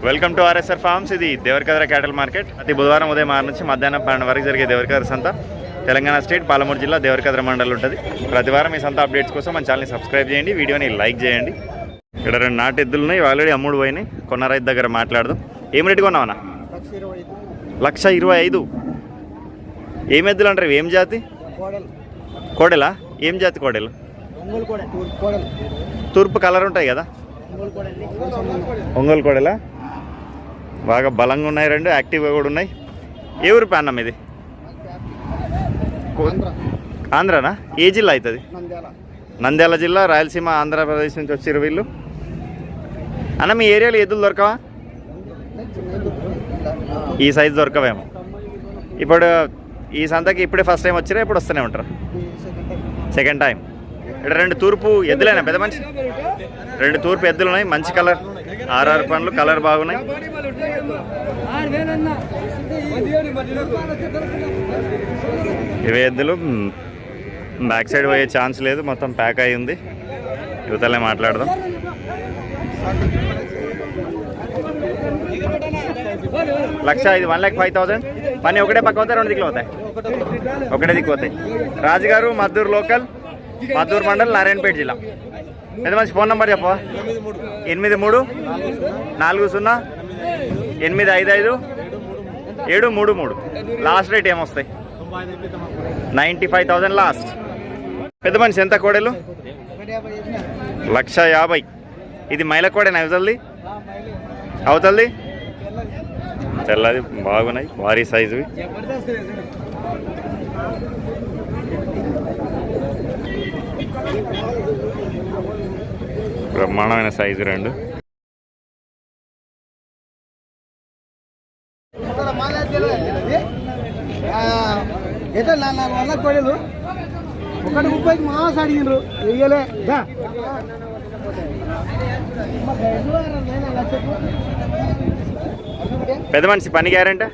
Welcome to RSR forms. ఇది Devarakadra క్యాటల్ market. ప్రతి బుధవారం ఉదయం 6 నుంచి మధ్యాహ్నం 12 వరకు జరిగే దేవరకద్ర సంత తెలంగాణ స్టేట్ పాలమూరు జిల్లా దేవరకద్ర మండలం ఉంటుంది. ప్రతి వారం ఈ సంత అప్డేట్స్ కోసం మన ఛానల్ని సబ్స్క్రైబ్ చేయండి, వీడియోని లైక్ చేయండి. ఇక్కడ 2 నాటు ఎద్దులు ఉన్నాయి, ఆల్రెడీ అమ్ముడు పోయినాయి. కొన్న రైతు దగ్గర మాట్లాడదాం. ఏం రేటు కొన్నావన్నా? 1,25,000. ఏం ఎద్దులు అంటారు? ఏం జాతి? కోడెలా? ఏం జాతి కోడెలు? తూర్పు కలర్ ఉంటాయి కదా, ఒంగోలు కోడెలా? బాగా బలంగా ఉన్నాయి, 2 యాక్టివ్గా కూడా ఉన్నాయి. ఏ ఊరు అన్నం ఇది? ఆంధ్రానా? ఏ జిల్లా అవుతుంది? నంద్యాల జిల్లా, రాయలసీమ, ఆంధ్రప్రదేశ్ నుంచి వచ్చారు వీళ్ళు. అన్న మీ ఏరియాలో ఎద్దులు దొరకవా? ఈ సైజు దొరకవేమో. ఇప్పుడు ఈ సంతకి ఇప్పుడే ఫస్ట్ టైం వచ్చిరా, ఇప్పుడు వస్తూనే ఉంటారు? Second time. ఇక్కడ 2 తూర్పు ఎద్దులేనా పెద్ద మనిషి? 2 తూర్పు ఎద్దులు ఉన్నాయి, మంచి కలర్, 6 పనులు, కలర్ బాగున్నాయి. ఇవే ఎద్దులు. బ్యాక్ సైడ్ పోయే ఛాన్స్ లేదు, మొత్తం ప్యాక్ అయి ఉంది. యువతలే మాట్లాడదాం. లక్ష 1,05,000. పని ఒకటే పక్క అవుతాయి, 2 దిక్కులు అవుతాయి? ఒకటే దిక్కు అవుతాయి. రాజుగారు మద్దూరు లోకల్, మద్దూరు మండల్, నారాయణపేట జిల్లా. పెద్ద మంచి ఫోన్ నెంబర్ చెప్పవా? 83-40-855-733. లాస్ట్ రేట్ ఏమొస్తాయి? 95,000 లాస్ట్. పెద్ద మనిషి ఎంత కోడెలు? 1,50,000. ఇది మైల కోడేనా? అవుతుంది తెల్లది, బాగున్నాయి, భారీ సైజువి. బ్రహ్మాండమైన సైజు 2. కోడలు 1,30కి మాస్ అడిగినారు, వెయ్యలే. పెద్ద మనిషి పని గ్యారెంటీ?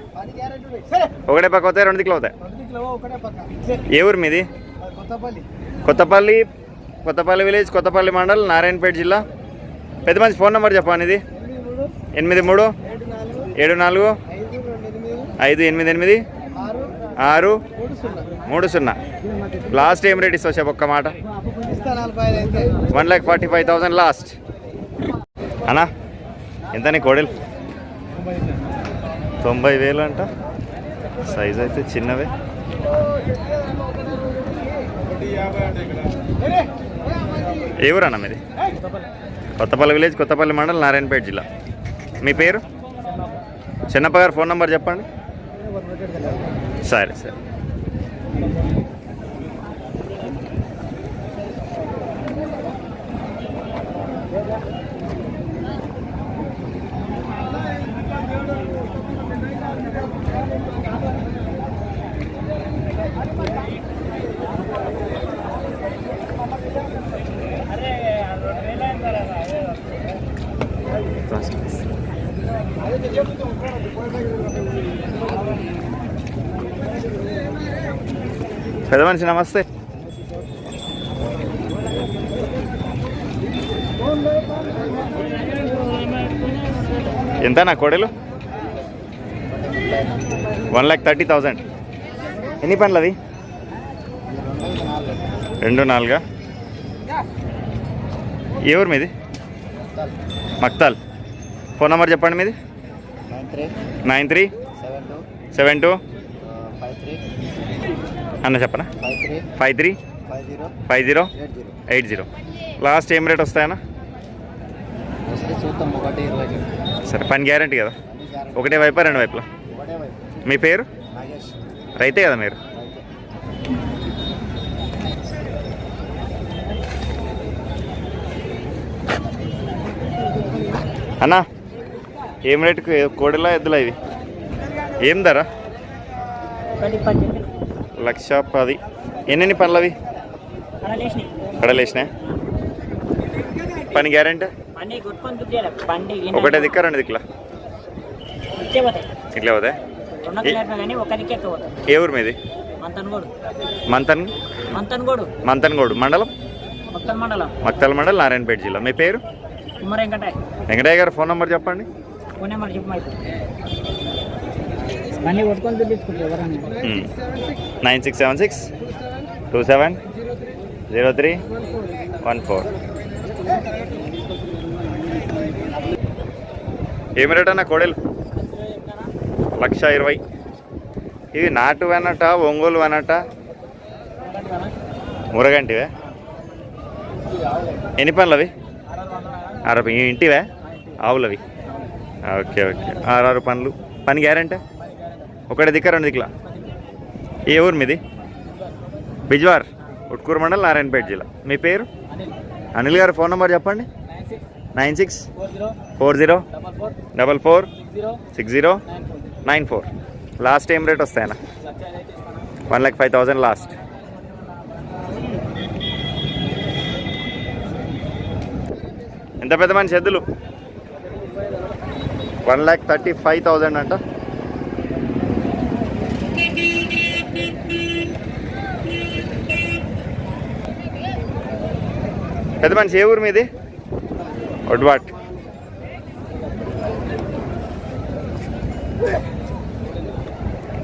ఒకటే పక్క అవుతాయి, 2 దిక్కులు అవుతాయి? ఏ ఊరు మీది? కొత్తపల్లి విలేజ్, కొత్తపల్లి మండల్, నారాయణపేట జిల్లా. పెద్ద మంచి ఫోన్ నెంబర్ చెప్పండి. ఇది 83-74-588-630. లాస్ట్ ఏం రేట్ ఇస్తావు చెప్పు, ఒక్క మాట? 1,45,000 లాస్ట్. అన్నా ఎంత నీ కోడలు? 90,000 అంట. సైజ్ అయితే చిన్నవే. ఏ ఊరు అన్న మీది? కొత్తపల్లి విలేజ్, కొత్తపల్లి మండల్, నారాయణపేట జిల్లా. మీ పేరు? చిన్నప్ప గారు ఫోన్ నెంబర్ చెప్పండి. సరే. పెద్ద మనిషి నమస్తే. ఎంత నా కోడలు? 1,30,000. ఎన్ని పనులు అది? 2-4. ఏ ఊరు మీది? మక్తాల్. ఫోన్ నెంబర్ చెప్పండి మీది. 93-72 అన్న చెప్పనా? 53-50-80. లాస్ట్ ఏం రేట్ వస్తాయన్నా? సరే, పని గ్యారంటీ కదా? ఒకటే వైపా 2 వైపులా? మీ పేరు? రైతే కదా మీరు? అన్నా ఏం రేటుకు కోడెలా ఎద్దులా ఇవి? ఏం ధర? 1,10,000. ఎన్ని పనులు అవి? కడలేసినాయి. పని గ్యారెంటీ? ఒకటే దిక్కా 2 దిక్కులా? ఇట్లా పోతాయి. ఏ ఊరు మీది? మంతన్గోడు మండలం? మక్తల్ మండలం, నారాయణపేట జిల్లా. మీ పేరు? వెంకటయ్య గారు ఫోన్ నెంబర్ చెప్పండి. ఫోన్ నెంబర్ చెప్పు మైపు అన్నీ కొట్టుకొని చూపించుకుంటారు ఎవరన్నా 9676270314. ఏమి రేట్ అన్న కోడలు? 1,20,000. ఇవి నాటు వెనట ఒంగోలు వెనట మురగంటివే? ఎన్ని పనులు అవి? 60. ఇంటివే ఆవులవి? Okay okay. 6 పనులు. పని గ్యారంటీ? ఒకటి దిక్క 2 దిక్కుల. ఏ ఊరు మీది? బిజ్వార్, ఉట్కూరు మండల్, నారాయణపేట జిల్లా. మీ పేరు? అనిల్ గారు. ఫోన్ నెంబర్ చెప్పండి. 9640446094. లాస్ట్ ఏం రేట్ వస్తాయన్నా? 1,05,000 లాస్ట్. ఎంత పెద్ద మనిషి ఎద్దులు? 1,35,000 అంట. పెద్ద మనిషి ఏ ఊరు మీది? ఒడ్వాట్.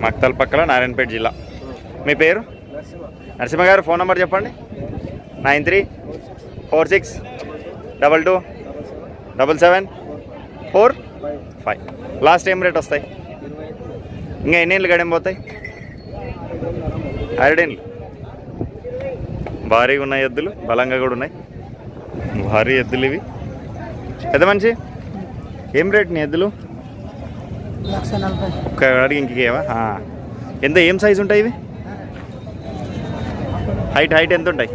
మక్తల్ పక్కల, నారాయణపేట జిల్లా. మీ పేరు? నరసింహ గారు. ఫోన్ నెంబర్ చెప్పండి. 9346227745. లాస్ట్ ఏం రేట్ వస్తాయి? ఇంకా ఎన్ని ఏళ్ళు గడేం పోతాయి? 6 ఏళ్ళు. భారీగా ఉన్నాయి ఎద్దులు, బలంగా కూడా ఉన్నాయి. భారీ ఎద్దులు ఇవి. పెద్ద మనిషి ఏం రేట్ నీ ఎద్దులు? 1,40,000. ఒక్క అడిగి ఇంకేవా? ఎంత ఏం సైజు ఉంటాయి ఇవి? హైట్ ఎంత ఉంటాయి?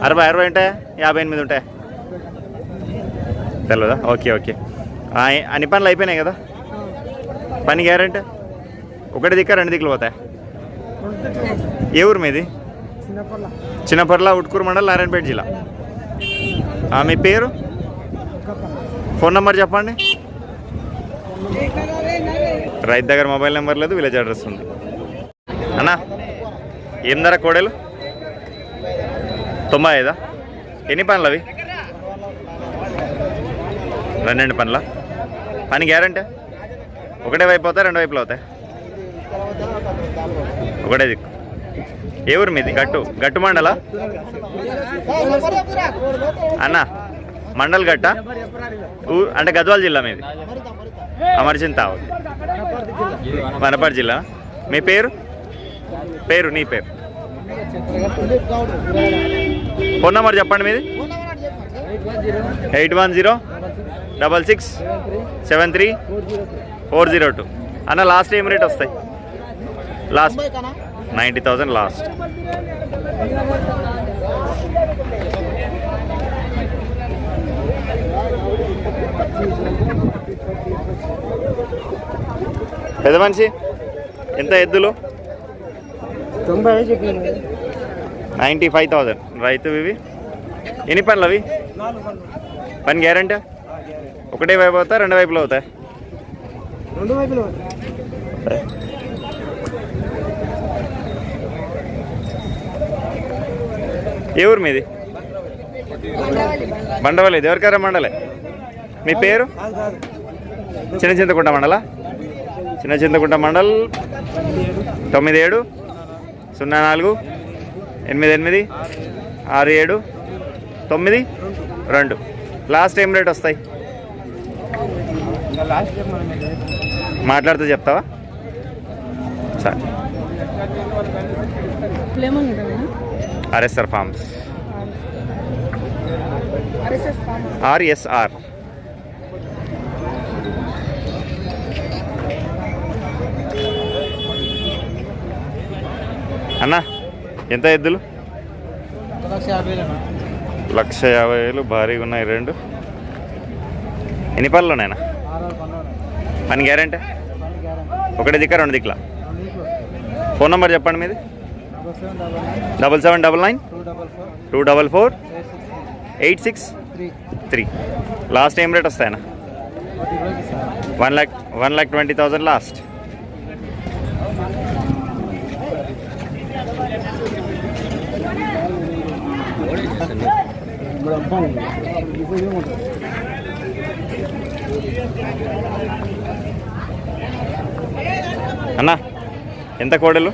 60 ఉంటాయా? 58 ఉంటాయా? తెలియదా? Okay okay. అన్ని పనులు అయిపోయినాయి కదా? పని గ్యారెంటీ? ఒకటి దిక్క 2 దిక్కులు పోతాయి? ఏ ఊరు మీది? చిన్నపర్ల, ఉట్కూరు మండల్, నారాయణపేట జిల్లా. మీ పేరు? ఫోన్ నెంబర్ చెప్పండి. రైతు దగ్గర మొబైల్ నెంబర్ లేదు, విలేజ్ అడ్రస్ ఉంది. అన్నా ఏం ధర కోడలు? 95. ఎన్ని పనులు అవి? 2 పనుల. పని గ్యారంటీ? ఒకటే వైపు అవుతాయి, 2 వైపులు అవుతాయి? ఒకటే దిక్కు. ఏ ఊరు మీది? గట్టు మండలా అన్న? మండల్ గట్ట అంటే గద్వాల జిల్లా మీది? అమర్చింత, వనపర్తి జిల్లా. మీ పేరు? నీ పేరు? ఫోన్ నెంబర్ చెప్పండి మీది. 8106673402. అన్న లాస్ట్ ఏం రేట్ వస్తాయి? Last 90,000 last. పెద్ద మనిషి ఎంత ఎద్దులు? 95,000. రైతు ఇవి. ఎన్ని పనులు అవి? పని గ్యారంటీ? ఒకటే వైపు అవుతాయి, 2 వైపులు అవుతాయి? 2 వైపులు. ఏ ఊరు మీది? బండవల్లి, దేవరకర మండలే. మీ పేరు? చిన్న చింతకుంట మండలా? చిన్న చింతకుంట మండల్. 9704886792. లాస్ట్ ఏం రేట్ వస్తాయి? మాట్లాడుతూ చెప్తావా? సరే. RSR farms. ఆర్ఎస్ఆర్. అన్నా ఎంత ఎద్దులు? 1,50,000. భారీగా ఉన్నాయి 2. ఎన్ని పనులు ఉన్నాయన్నా? పని గ్యారంటీ? ఒకటి దిక్క 2 దిక్కుల. ఫోన్ నెంబర్ చెప్పండి మీది. 7799244863. లాస్ట్ ఏం రేట్ వస్తాయన్నా? 1,20,000 లాస్ట్. అన్నా ఎంత కోడలు?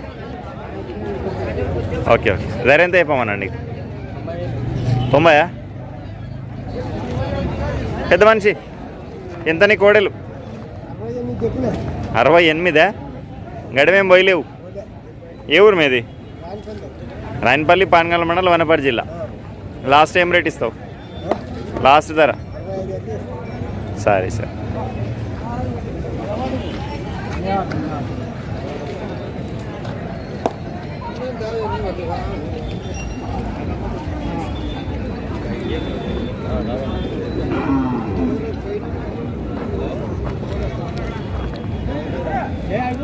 ఓకే ఓకే, ధర ఎంత చెప్పమనండి? 90? పెద్ద మనిషి ఎంత నీ కోడలు? 68? గడమేం పోయలేవు. ఏ ఊరు మీది? రాయనపల్లి, పానగల్ మండలం, వనపర్తి జిల్లా. లాస్ట్ ఏం రేట్ ఇస్తావు? లాస్ట్ ధర? సరే సరే.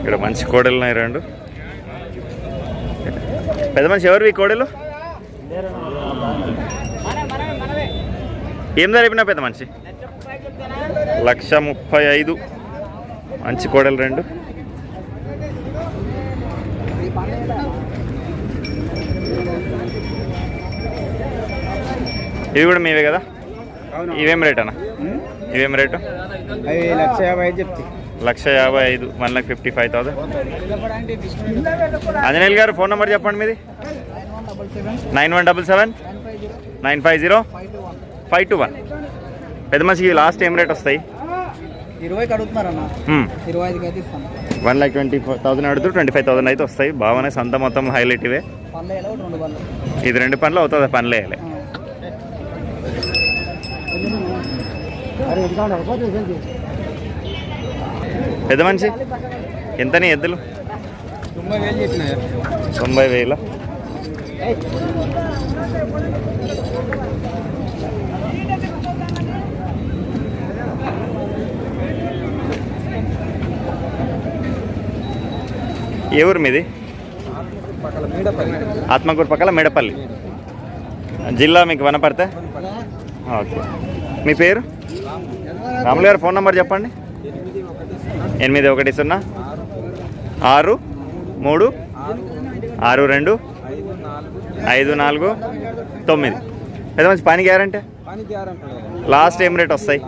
ఇక్కడ మంచి కోడలు ఉన్నాయి రెండు. పెద్ద మనిషి ఎవరు ఈ కోడలు? ఏం ధర చెప్పినా పెద్ద మనిషి? 135. మంచి కోడలు రెండు. ఇవి కూడా మీవే కదా? ఇవేం రేట్ అన్న? ఇవేం రేటు? 1,50,000 చెప్తే. 1,55,000, 1,55,000. ఆంజనేయులు గారు ఫోన్ నెంబర్ చెప్పండి మీది. 9177 950 521. పెద్ద మనిషికి లాస్ట్ ఏం రేట్ వస్తాయి? 20కి అడుగుతున్నారన్న. 25కి అయితే ఇస్తాను. 1,20,000 అడుగుతూ 25,000 అయితే వస్తాయి. బాగానే సంత మొత్తం హైలైట్ ఇవే. ఇది 2 పనులు అవుతుంది, పనులు వేయాలి. పెద్ద మనిషి ఎంతని ఎద్దులు? 90,000. ఏ ఊరు మీది? ఆత్మకూరు పక్కల మేడపల్లి జిల్లా. మీకు వనపర్తే? ఓకే. మీ పేరు? రాములు గారు ఫోన్ నెంబర్ చెప్పండి. 810 6 3 6 2 5 4 9. పెద్ద మంచి పని గ్యారంటీ? లాస్ట్ ఏం రేట్ వస్తాయి?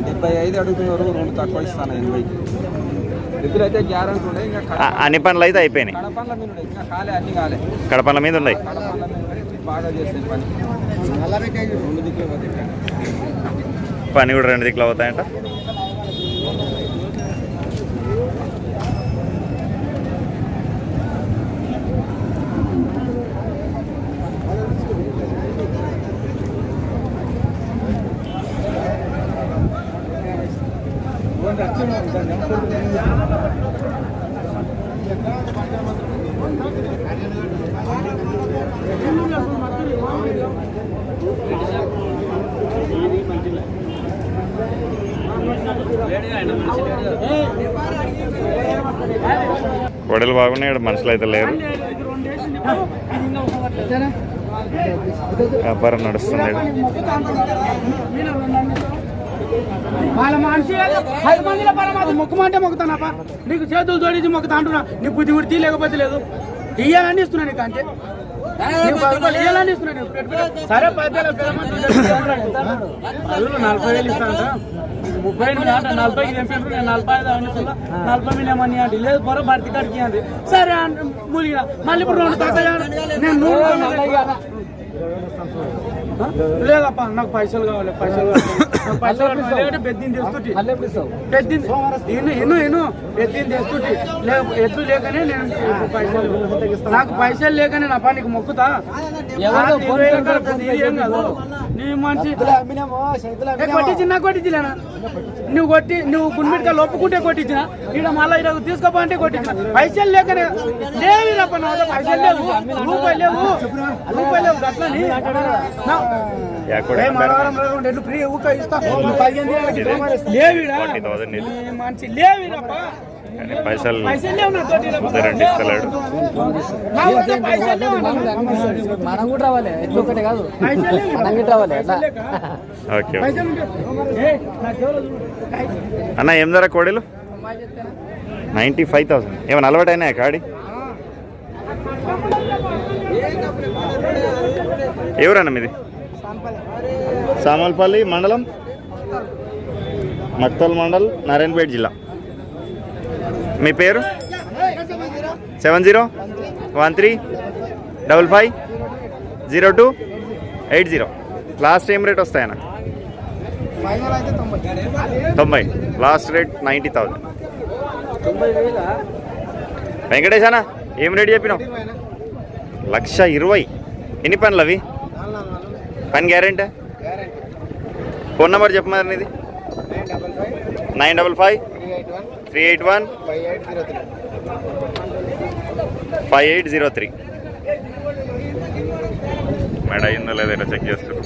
75 అడుగుతున్నారు, 2 తక్కువ ఇస్తాను. 80కి ఎదురైతే గ్యారంటీ ఉన్నాయి. ఇంకా అన్ని పనులు అయితే అయిపోయినాయి. కడపల మీద ఉన్నాయి. బాగా చేసే పని కూడా 2 దిక్కులు అవుతాయంట. కోడలు బాగున్నాయి, ఇక్కడ మనుషులు అయితే లేరు. వ్యాపారం నడుస్తుంది. వాళ్ళ మనిషి 5 మందిలో పరమాత్మ మొక్కుమంటే మొక్కుతానప్ప. నీకు చేతులు జోడించి మొక్కుతా అంటున్నా. నీ బుద్ధి గుర్తి లేకపోతే లేదు. ఇయ్యాలని ఇస్తున్నా నీకు, అంతే. ఇయ్యాలని ఇస్తున్నా. సరే 10,000 40,000 ఇస్తాను. 30 40కి తెంపారు. 45 ఏమని అంటే లేదు, పొర భర్తీ కడికి అంది. సరే ములిగిన మళ్ళీ ఇప్పుడు 2 తక్కువ. నేను 100 లేదప్ప, నాకు పైసలు కావాలి. పైసలు బెద్దిని తెస్తుంటే బెద్దిని తెస్తుంటే ఎద్దు లేకనే నేను పైసలు, నాకు పైసలు లేకనే నా నీకు మొక్కుతా. ఏం కాదు, నీ మనిషి కొట్టించిన కొట్టించలేనా? నువ్వు గుండెకాయలు ఒప్పుకుంటే కొట్టించిన, ఇక్కడ మళ్ళీ ఇక్కడ తీసుకోపో అంటే కొట్టించిన. పైసలు లేకనే లేవు రప్ప, నా పైసలు లేవు, రూపాయలు లేవు అట్లని. ఫ్రీ మంచి లేవిరప్ప. పైసలు మనం కూడా రావాలి, ఎట్లా ఒకటే కాదు, మనం కూడా రావాలి. ఓకే అన్న, ఏం ధర కోడలు? 95,000. ఏమైనా అలవాటు అయినాయా కాడి? ఎవరన్నా మీది? సామల్పల్లి మండలం మక్తల్ మండల్ నారాయణపేట జిల్లా. మీ పేరు? 7013550280. లాస్ట్ ఏం రేట్ వస్తాయన్న? 90. Last rate 90,000. వెంకటేష్ అన్న ఏం రేట్ చెప్పినావు? 1,20,000. ఎన్ని పనులు అవి? పని గ్యారెంటీ? ఫోన్ నెంబర్ చెప్పమని ఇది. 9553815803. మెడ అయిందో లేదో చెక్ చేస్తారు.